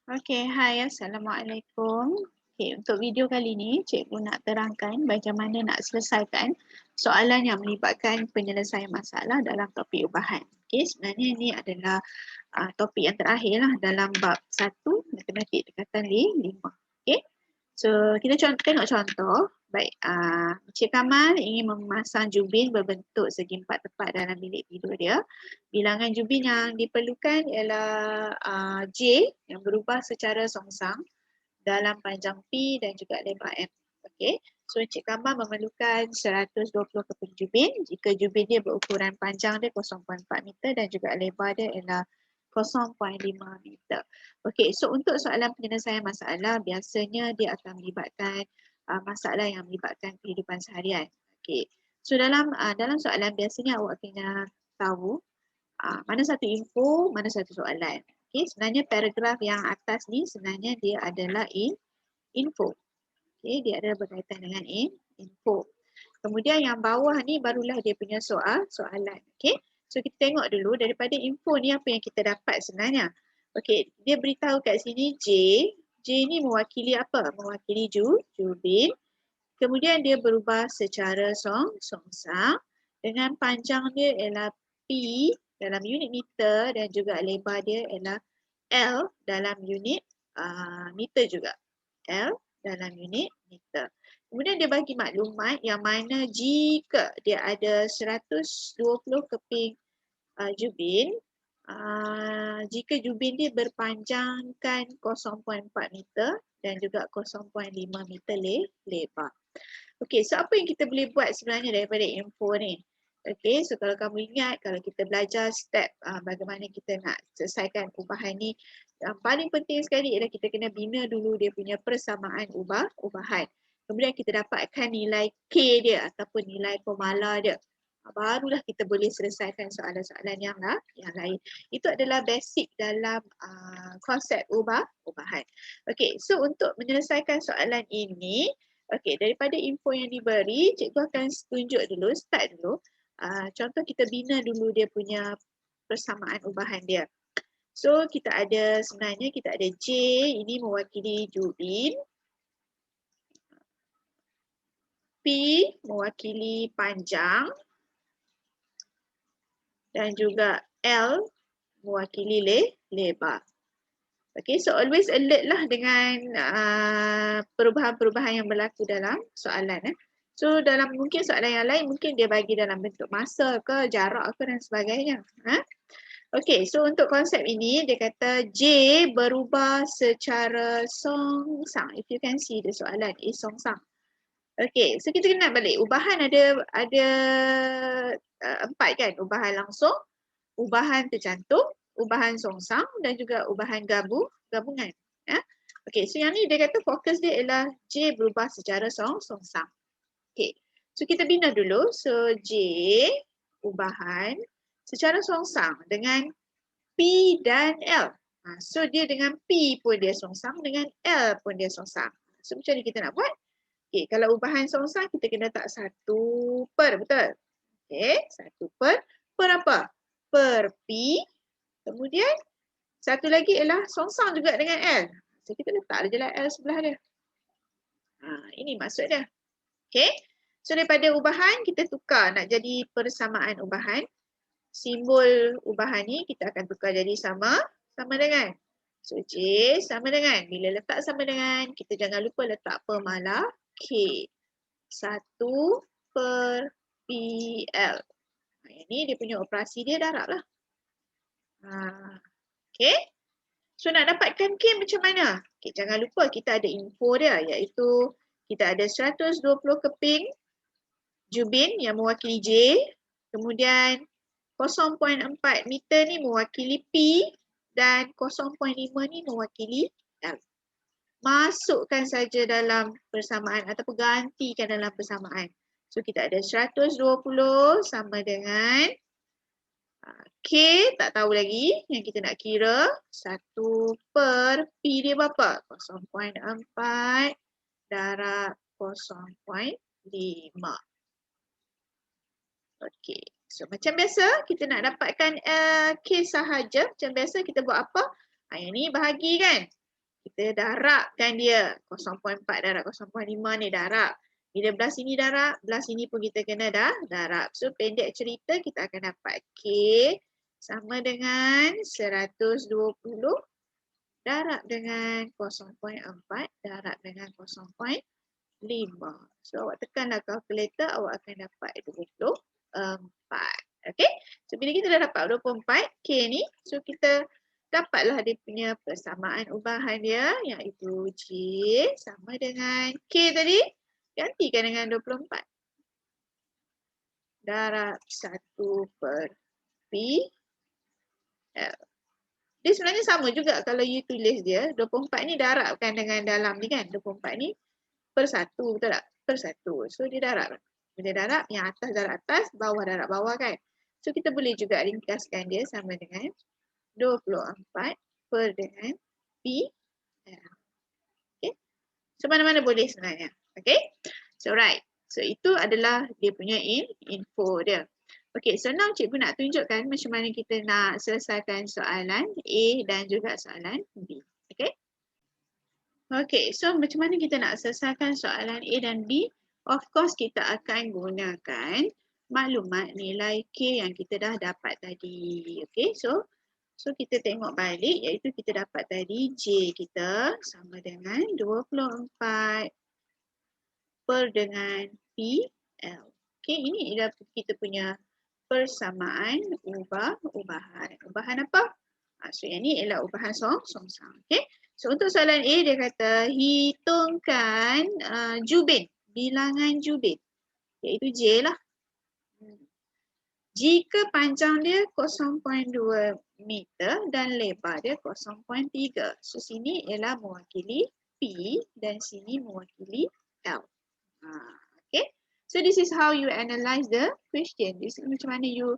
Okey, hai, Assalamualaikum. Okey, untuk video kali ni, cikgu nak terangkan bagaimana nak selesaikan soalan yang melibatkan penyelesaian masalah dalam topik ubahan. Okey, sebenarnya ini adalah topik yang terakhir lah dalam bab 1 matematik dekatan 5. Okey. So, kita tengok contoh. Baik, Encik Kamal ingin memasang jubin berbentuk segi empat tepat dalam bilik tidur dia. Bilangan jubin yang diperlukan ialah J yang berubah secara songsang dalam panjang P dan juga lebar M. Okey. So, Encik Kamal memerlukan 120 keping jubin jika jubin dia berukuran panjang dia 0.4 meter dan juga lebar dia ialah 0.5 meter. Okey, so untuk soalan penyelesaian masalah biasanya dia akan melibatkan masalah yang melibatkan kehidupan seharian. Okey. So dalam soalan biasanya awak kena tahu mana satu info, mana satu soalan. Okey, sebenarnya paragraf yang atas ni sebenarnya dia adalah info. Okey, dia ada berkaitan dengan info. Kemudian yang bawah ni barulah dia punya soalan. Okey. So kita tengok dulu daripada info ni apa yang kita dapat sebenarnya. Okey, dia beritahu kat sini J. J ni mewakili apa? Mewakili jubin. Kemudian dia berubah secara songsang dengan panjang dia ialah P dalam unit meter dan juga lebar dia ialah L dalam unit meter juga. L dalam unit meter. Kemudian dia bagi maklumat yang mana jika dia ada 120 keping jubin, jika jubin dia berpanjangkan 0.4 meter dan juga 0.5 meter lebar. Okey, so apa yang kita boleh buat sebenarnya daripada info ni? Okey, so kalau kamu ingat, kalau kita belajar step bagaimana kita nak selesaikan ubahan ni, yang paling penting sekali ialah kita kena bina dulu dia punya persamaan ubahan. Kemudian kita dapatkan nilai K dia ataupun nilai formula dia. Barulah kita boleh selesaikan soalan-soalan yang lain. Itu adalah basic dalam konsep ubahan. Okey, so untuk menyelesaikan soalan ini, okey, daripada info yang diberi, cikgu akan tunjuk dulu, start dulu. Contoh kita bina dulu dia punya persamaan ubahan dia. So sebenarnya kita ada J, ini mewakili jubin. P mewakili panjang. Dan juga L mewakili lebar. Okay, so always alert lah dengan perubahan-perubahan yang berlaku dalam soalan. So dalam mungkin soalan yang lain mungkin dia bagi dalam bentuk masa ke, jarak ke dan sebagainya. Okay, so untuk konsep ini dia kata J berubah secara songsang. If you can see the soalan is songsang. Okay, so kita kenal balik. Ubahan ada 4 kan? Ubahan langsung, ubahan tercantum, ubahan songsang dan juga ubahan gabungan. Ya? Okay, so yang ni dia kata fokus dia ialah J berubah secara songsang. Okay, so kita bina dulu. So J ubahan secara songsang dengan P dan L. So dia dengan P pun dia songsang, dengan L pun dia songsang. So macam ni kita nak buat. Okay, kalau ubahan songsang kita kena letak 1 per, betul? Okay, 1 per apa? Per P. Kemudian satu lagi ialah songsang juga dengan L. So kita letak je lah L sebelah dia. Ini maksud dia. Okay, so daripada ubahan kita tukar nak jadi persamaan ubahan. Simbol ubahan ni kita akan tukar jadi sama dengan. So J sama dengan, bila letak sama dengan, kita jangan lupa letak pemalah K. 1 per PL. Yang ni dia punya operasi dia darab lah. Okay. So nak dapatkan K macam mana? Okay, jangan lupa kita ada info dia iaitu kita ada 120 keping jubin yang mewakili J. Kemudian 0.4 meter ni mewakili P dan 0.5 ni mewakili L. Masukkan saja dalam persamaan ataupun gantikan dalam persamaan. So kita ada 120 sama dengan K tak tahu lagi yang kita nak kira 1 per P dia berapa? 0.4 darab 0.5. Okey. So macam biasa kita nak dapatkan K sahaja. Macam biasa kita buat apa? Yang ni bahagi kan? Kita darabkan dia. 0.4 darab 0.5 ni darab. Bila belah sini darab, belah sini pun kita kena darab. So pendek cerita kita akan dapat K sama dengan 120 darab dengan 0.4 darab dengan 0.5. So awak tekanlah kalkulator, awak akan dapat 24. Okay. So bila kita dah dapat 24 K ni, so kita dapatlah dia punya persamaan ubahan dia, iaitu J sama dengan K tadi, gantikan dengan 24. Darab 1 per P L. Dia sebenarnya sama juga kalau you tulis dia, 24 ni darabkan dengan dalam ni kan, 24 ni per 1, betul tak? Per 1. So dia darab. Bila darab, yang atas darab atas, bawah darab bawah kan. So kita boleh juga ringkaskan dia sama dengan 24 per dengan P L. Okay. So mana-mana boleh sebenarnya. Okay. So right. So itu adalah dia punya info dia. Okay, so now cikgu nak tunjukkan macam mana kita nak selesaikan soalan A dan juga soalan B. Okay. Okay, so macam mana kita nak selesaikan soalan A dan B? Of course kita akan gunakan maklumat nilai K yang kita dah dapat tadi. Okay, so kita tengok balik, iaitu kita dapat tadi J kita sama dengan 24 per dengan PL. Okay, ini adalah kita punya persamaan ubahan. Ubahan apa? So yang ni ialah ubahan songsang. Okay. So untuk soalan A dia kata hitungkan jubin, bilangan jubin. Iaitu J lah. Jika panjang dia 0.2 meter dan lebar dia 0.3. So sini ialah mewakili P dan sini mewakili L. Okay. So this is how you analyze the question. This is macam mana you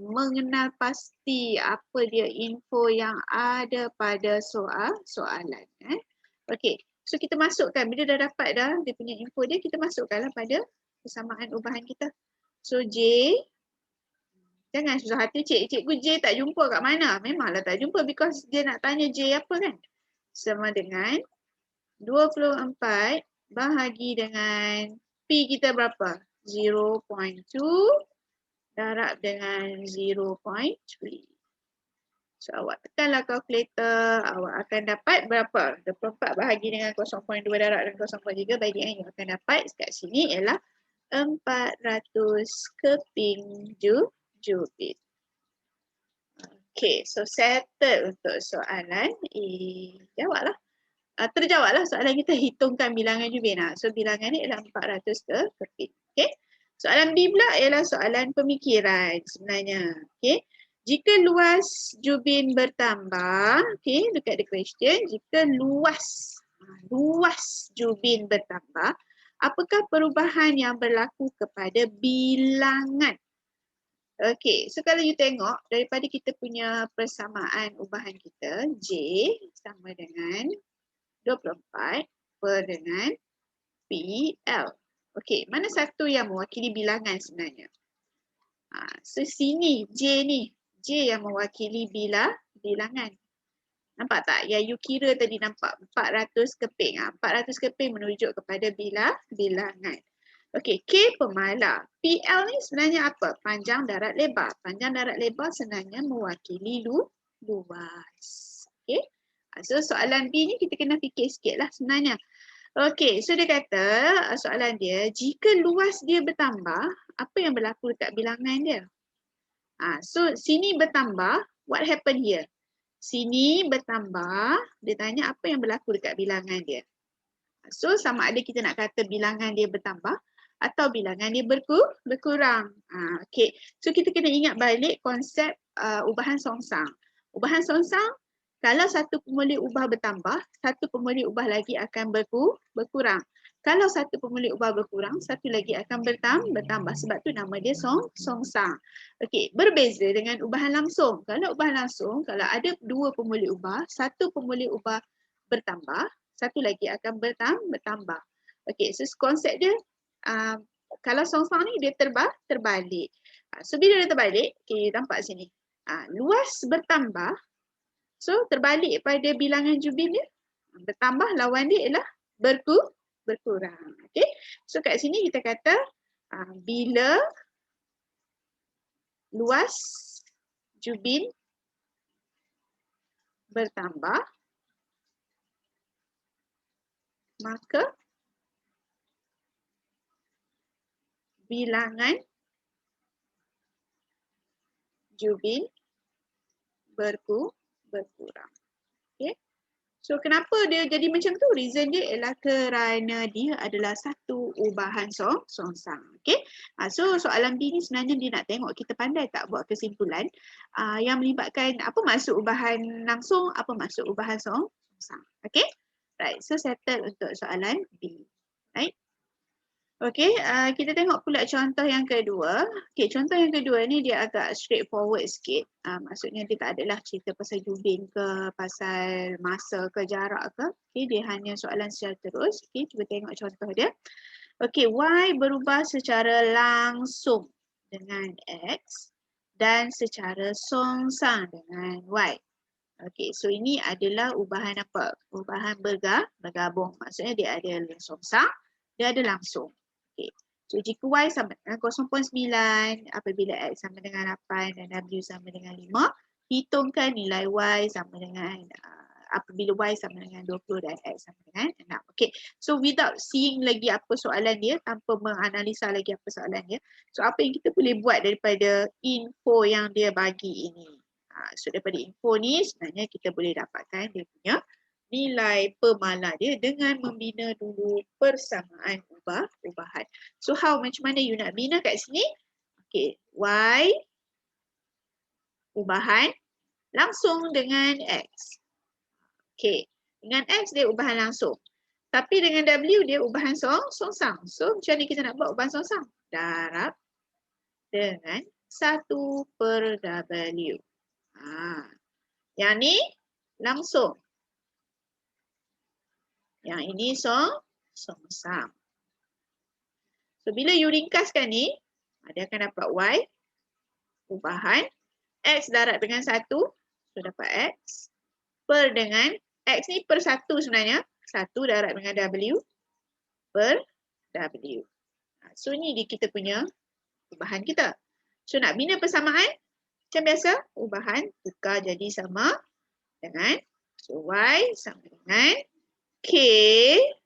mengenal pasti apa dia info yang ada pada soalan. Okay. So kita masukkan, bila dah dapat dah dia punya info dia, kita masukkanlah pada persamaan ubahan kita. So J, jangan susah hati cikgu J tak jumpa kat mana? Memanglah tak jumpa because dia nak tanya J apa kan? Sama dengan 24 bahagi dengan P kita berapa? 0.2 darab dengan 0.3. So awak tekanlah kalkulator, awak akan dapat berapa? 24 bahagi dengan 0.2 darab dengan 0.3 bagi yang akan dapat kat sini ialah 400 keping jubin. Okay, so settle untuk soalan A. Jawablah. Terjawablah soalan kita, hitungkan bilangan jubin. So bilangan ni ialah 400 keping. Okay. Soalan B pula ialah soalan pemikiran sebenarnya. Okay. Jika luas jubin bertambah, okay, look at the question. Jika luas jubin bertambah, apakah perubahan yang berlaku kepada bilangan? Okay, so kalau you tengok daripada kita punya persamaan ubahan kita, J sama dengan 24 per dengan PL. Okey, mana satu yang mewakili bilangan sebenarnya? So sini J ni, J yang mewakili bilangan. Nampak tak? Yang you kira tadi nampak 400 keping. 400 keping menunjuk kepada bilangan. Okey, K pemalar. PL ni sebenarnya apa? Panjang darat lebar. Panjang darat lebar sebenarnya mewakili luas. Okey. So soalan B ni kita kena fikir sikit lah sebenarnya. Okay, so dia kata soalan dia, jika luas dia bertambah, apa yang berlaku dekat bilangan dia? So sini bertambah, what happen here? Sini bertambah, dia tanya apa yang berlaku dekat bilangan dia. So sama ada kita nak kata bilangan dia bertambah atau bilangan dia berkurang. Okay, so kita kena ingat balik konsep ubahan songsang. Ubahan songsang, kalau satu pemulik ubah bertambah, satu pemulik ubah lagi akan berkurang. Kalau satu pemulik ubah berkurang, satu lagi akan bertambah. Sebab tu nama dia songsang. Okey, berbeza dengan ubahan langsung. Kalau ubahan langsung, kalau ada dua pemulik ubah, satu pemulik ubah bertambah, satu lagi akan bertambah. Okey, so konsep dia, kalau songsang ni dia terbalik. So bila dia terbalik, okay, nampak sini. Luas bertambah. So terbalik pada bilangan jubin dia. Bertambah lawan dia ialah berkurang. Okey. So kat sini kita kata bila luas jubin bertambah, maka bilangan jubin berkurang. Okay. So kenapa dia jadi macam tu? Reason dia ialah kerana dia adalah satu ubahan songsang. Okay. So soalan B ni sebenarnya dia nak tengok kita pandai tak buat kesimpulan yang melibatkan apa maksud ubahan langsung, apa maksud ubahan songsang. Okay. Right. So settle untuk soalan B. Right. Okey, kita tengok pula contoh yang kedua. Okey, contoh yang kedua ni dia agak straightforward sikit. Maksudnya dia tak adalah cerita pasal jubin ke, pasal masa ke, jarak ke. Okey, dia hanya soalan secara terus. Okey, cuba tengok contoh dia. Okey, Y berubah secara langsung dengan X dan secara songsang dengan Y. Okey, so ini adalah ubahan apa? Ubahan bergabung. Maksudnya dia ada songsang, dia ada langsung. Okay. So jika Y sama dengan 0.9, apabila X sama dengan 8 dan W sama dengan 5, hitungkan nilai Y sama dengan apabila Y sama dengan 20 dan X sama dengan 6. Okay. So without seeing lagi apa soalan dia, tanpa menganalisa lagi apa soalan dia, so apa yang kita boleh buat daripada info yang dia bagi ini? So daripada info ni sebenarnya kita boleh dapatkan dia punya nilai pemalas dia dengan membina dulu persamaan ubahan. So how, macam mana you nak bina kat sini? Okay, Y ubahan langsung dengan X. Okay, dengan X dia ubahan langsung. Tapi dengan W dia ubahan songsang. So macam mana kita nak buat ubahan songsang? Darab dengan 1/W. Yang ni langsung. Yang ini songsang. So bila you ringkaskan ni, dia akan dapat Y ubahan X darab dengan 1. So dapat X per dengan X ni per 1 sebenarnya. 1 darab dengan W per W. So ni dia kita punya ubahan kita. So nak bina persamaan, macam biasa, ubahan tukar jadi sama dengan, so Y sama dengan K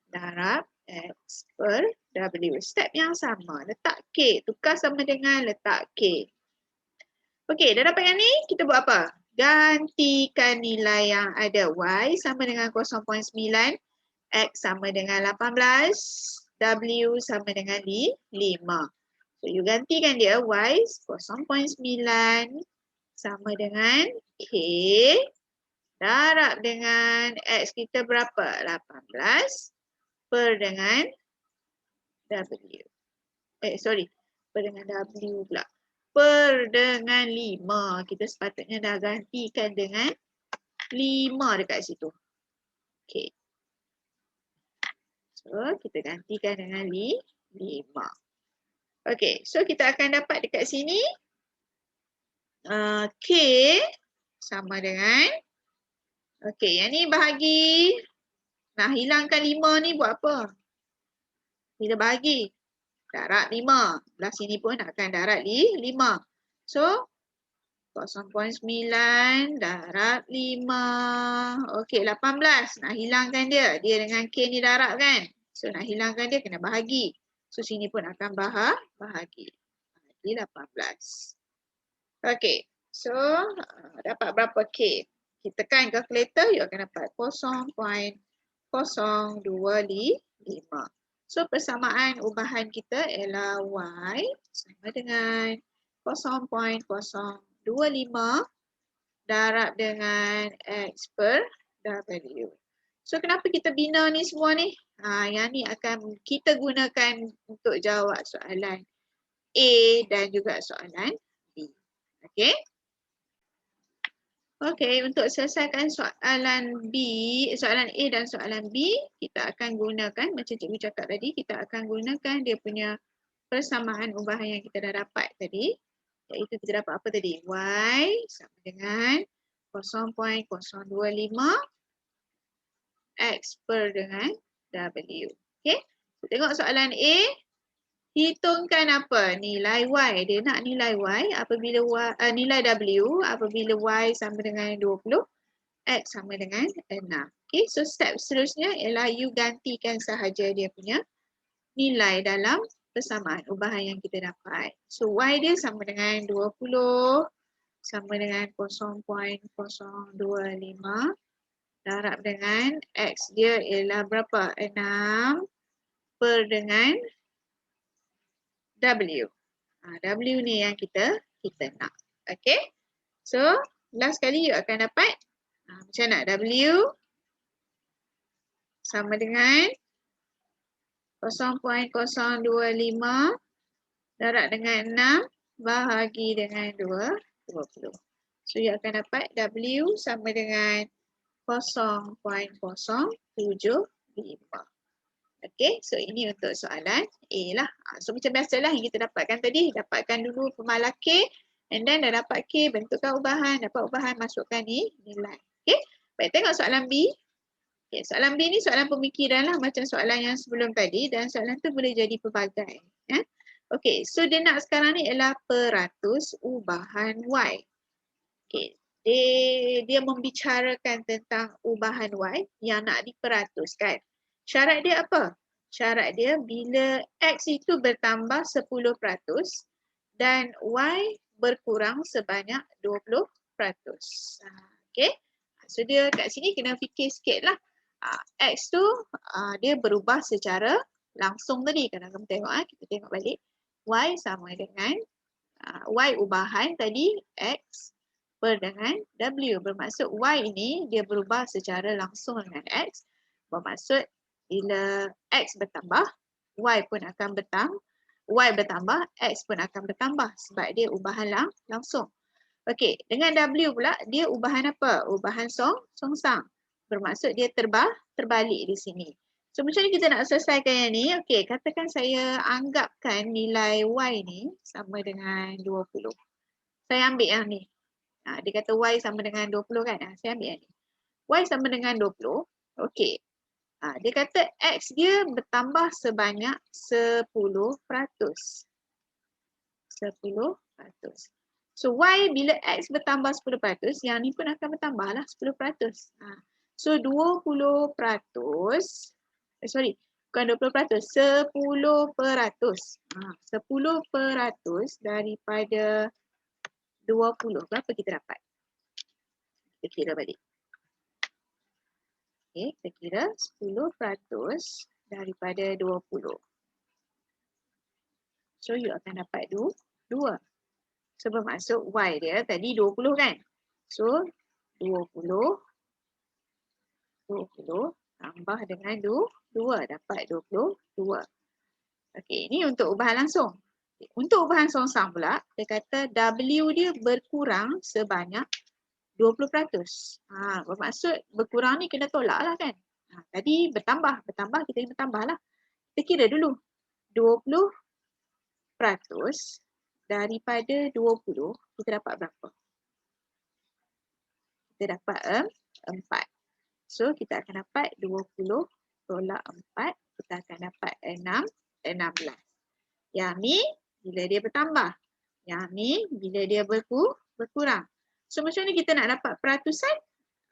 darab X per W. Step yang sama. Letak K. Tukar sama dengan letak K. Okey, dah dapat yang ni. Kita buat apa? Gantikan nilai yang ada. Y sama dengan 0.9. X sama dengan 18. W sama dengan 5. So, you gantikan dia. Y 0.9 sama dengan K darab dengan X kita berapa? 18 per dengan W. Per dengan W pula. Per dengan 5. Kita sepatutnya dah gantikan dengan 5 dekat situ. Okay. So, kita gantikan dengan 5. Okay, so kita akan dapat dekat sini K sama dengan, okay, yang ni bahagi. Nah, hilangkan 5 ni buat apa? Kita bahagi. Darab 5. Belah sini pun akan darab 5. So, 0.9 darab 5. Okey, 18. Nak hilangkan dia. Dia dengan K ni darab kan? So, nak hilangkan dia kena bahagi. So, sini pun akan bahagi. Bahagi 18. Okey. So, dapat berapa K? Kita tekan kalkulator, you akan dapat 0.025. So persamaan ubahan kita ialah Y sama dengan 0.025 darab dengan X per W. So kenapa kita bina ni semua ni? Yang ni akan kita gunakan untuk jawab soalan A dan juga soalan B. Okey. Okey, untuk selesaikan soalan B, soalan A dan soalan B, kita akan gunakan, macam cikgu cakap tadi, kita akan gunakan dia punya persamaan ubahan yang kita dah dapat tadi. Iaitu kita dapat apa tadi? Y sama dengan 0.025 X per dengan W. Okay. Tengok soalan A. Hitungkan apa? Nilai Y. Dia nak nilai Y apabila nilai W apabila Y sama dengan 20, X sama dengan 6. Okay, so step seterusnya ialah you gantikan sahaja dia punya nilai dalam persamaan ubahan yang kita dapat. So Y dia sama dengan 20 sama dengan 0.025 darab dengan X dia ialah berapa? 6 per dengan W. W ni yang kita nak. Okay. So, last kali you akan dapat macam nak W sama dengan 0.025 darab dengan 6 bahagi dengan 20. So, you akan dapat W sama dengan 0.075. Okay, so ini untuk soalan A lah. So macam biasalah yang kita dapatkan tadi. Dapatkan dulu pemalas K. And then dah dapat K, bentukkan ubahan. Dapat ubahan, masukkan ni nilai. Okay, baik tengok soalan B. Okay, soalan B ni soalan pemikiran lah. Macam soalan yang sebelum tadi. Dan soalan tu boleh jadi pelbagai. Okay, so dia nak sekarang ni ialah peratus ubahan Y. Okay, dia membicarakan tentang ubahan Y yang nak diperatuskan. Syarat dia apa? Syarat dia bila X itu bertambah 10% dan Y berkurang sebanyak 20%. Okay. So dia kat sini kena fikir sikit lah. X tu dia berubah secara langsung tadi. Kalau kamu tengok, kita tengok balik. Y sama dengan Y ubahan tadi X per dengan W. Bermaksud Y ini dia berubah secara langsung dengan X. Bermaksud bila X bertambah, Y pun akan bertambah. Y bertambah, X pun akan bertambah sebab dia ubahan langsung. Okey, dengan W pula dia ubahan apa? Ubahan songsang. Bermaksud dia terbalik di sini. So macam ni kita nak selesaikan yang ni. Okey, katakan saya anggapkan nilai Y ni sama dengan 20. Saya ambil yang ni. Dia kata Y sama dengan 20 kan? Saya ambil yang ni. Y sama dengan 20. Okey. Dia kata X dia bertambah sebanyak 10%. 10%. So Y bila X bertambah 10%, yang ni pun akan bertambah lah 10%. So 20%, bukan 20%, 10%. 10% daripada 20. Berapa kita dapat? Kita kira balik. Okay, kita kira 10% daripada 20. So, you akan dapat 2. So, bermaksud Y dia tadi 20 kan? So, 20 tambah dengan 2 dapat 22. Okey, ini untuk ubahan langsung. Untuk ubahan songsang pula, dia kata W dia berkurang sebanyak 20%. Bermaksud berkurang ni kena tolak lah kan. Tadi bertambah kita kena tambah lah. Kita kira dulu. 20% daripada 20, kita dapat berapa? Kita dapat 4. So kita akan dapat 20 tolak 4, kita akan dapat 16. Yang ni bila dia bertambah. Yang ni bila dia berkurang. So macam ni kita nak dapat peratusan?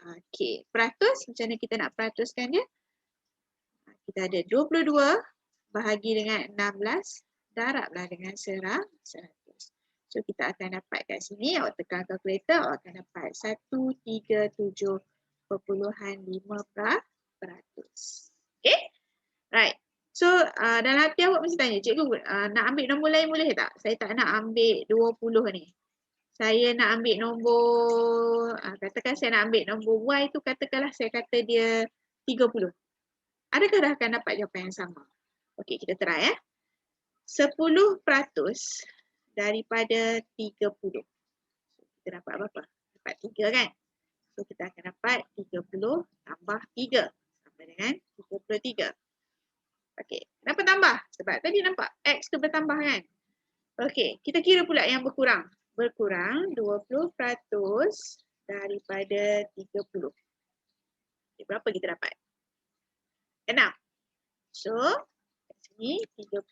Okey, peratus macam mana kita nak peratuskan dia? Kita ada 22 bahagi dengan 16 darablah dengan 100. So kita akan dapat kat sini, awak tekan kalkulator, awak akan dapat 137.5%. Okay? Right. So dalam hati awak mesti tanya, cikgu nak ambil nombor lain boleh tak? Saya tak nak ambil 20 ni. Saya nak ambil nombor, katakan saya nak ambil nombor Y tu, katakanlah saya kata dia 30. Adakah dah akan dapat jawapan yang sama? Okey, kita try 10% daripada 30. Kita dapat berapa? Dapat 3 kan? So kita akan dapat 30 tambah 3 sama dengan 33. Okey, kenapa tambah? Sebab tadi nampak X tu bertambah kan? Okey, kita kira pula yang berkurang. Berkurang 20% daripada 30. Okay, berapa kita dapat? 6. So, kat sini 30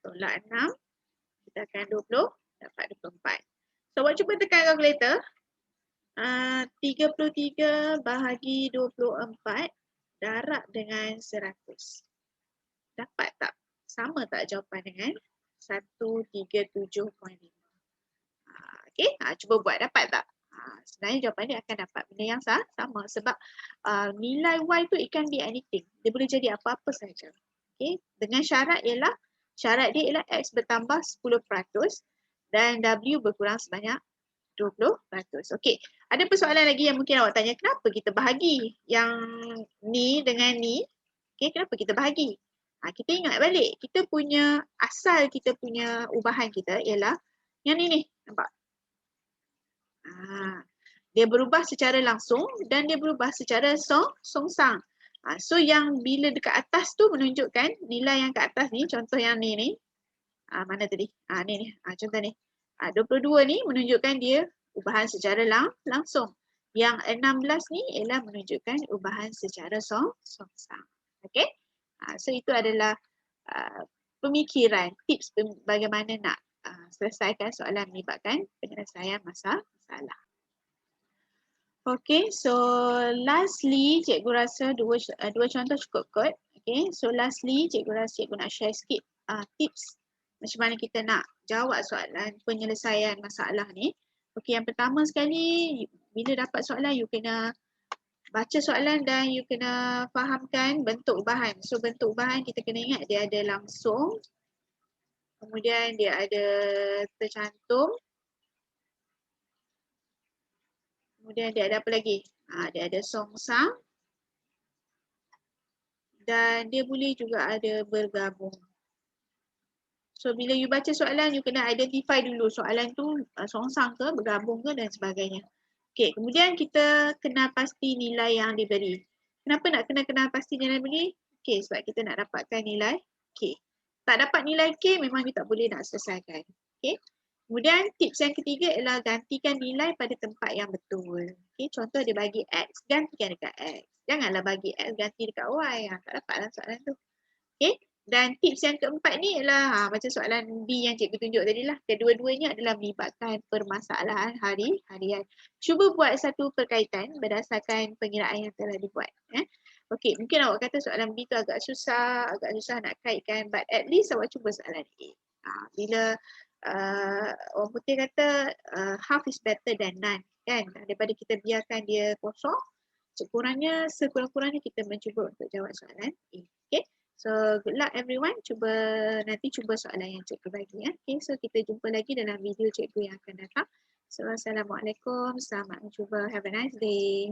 tolak 6. Kita akan 20, dapat 24. So, awak cuba tekan kalkulator. 33 bahagi 24 darab dengan 100. Dapat tak? Sama tak jawapan dengan 137.5? Okey, cuba buat, dapat tak? Sebenarnya jawapan dia akan dapat benda yang sama sebab nilai Y tu it can be anything. Dia boleh jadi apa-apa saja. Okey, dengan syarat dia ialah X bertambah 10% dan W berkurang sebanyak 20%. Okey, ada persoalan lagi yang mungkin awak tanya, kenapa kita bahagi yang ni dengan ni? Okey, kenapa kita bahagi? Kita ingat balik, kita punya asal kita punya ubahan kita ialah yang ni, nampak? Dia berubah secara langsung dan dia berubah secara songsang. So yang bila dekat atas tu menunjukkan nilai yang kat atas ni, contoh yang ni. Mana tadi? Ni. Contoh ni. 22 ni menunjukkan dia ubahan secara langsung. Yang 16 ni ialah menunjukkan ubahan secara songsang. Okey? So itu adalah pemikiran, tips bagaimana nak selesaikan soalan melibatkan penyelesaian masalah. Okay, so lastly, cikgu rasa dua contoh cukup kot. Okay, so lastly, cikgu rasa cikgu nak share sikit tips macam mana kita nak jawab soalan penyelesaian masalah ni. Okay, yang pertama sekali, bila dapat soalan, you kena baca soalan dan you kena fahamkan bentuk ubahan. So bentuk ubahan kita kena ingat dia ada langsung, kemudian dia ada tercantum, kemudian dia ada apa lagi? Dia ada songsang dan dia boleh juga ada bergabung. So bila you baca soalan, you kena identify dulu soalan tu songsang ke, bergabung ke dan sebagainya. Okay, kemudian kita kenal pasti nilai yang diberi. Kenapa nak kenal pasti nilai beri? Okay, sebab kita nak dapatkan nilai K. Tak dapat nilai K, memang you tak boleh nak selesaikan. Okay. Kemudian tips yang ketiga ialah gantikan nilai pada tempat yang betul. Okay, contoh dia bagi X, gantikan dekat X. Janganlah bagi X, ganti dekat Y. Tak dapatlah soalan tu. Okay. Dan tips yang keempat ni ialah macam soalan B yang cikgu tunjuk tadi lah. Kedua-duanya adalah melibatkan permasalahan harian. Cuba buat satu perkaitan berdasarkan pengiraan yang telah dibuat. Okey, mungkin awak kata soalan B tu agak susah nak kaitkan, but at least awak cuba soalan A. Bila orang putih kata half is better than none, kan? Daripada kita biarkan dia kosong, sekurang-kurangnya kita mencuba untuk jawab soalan A. Okay? So good luck everyone. Nanti cuba soalan yang cikgu bagi. Okay, so kita jumpa lagi dalam video cikgu yang akan datang. So assalamualaikum, selamat mencuba. Have a nice day.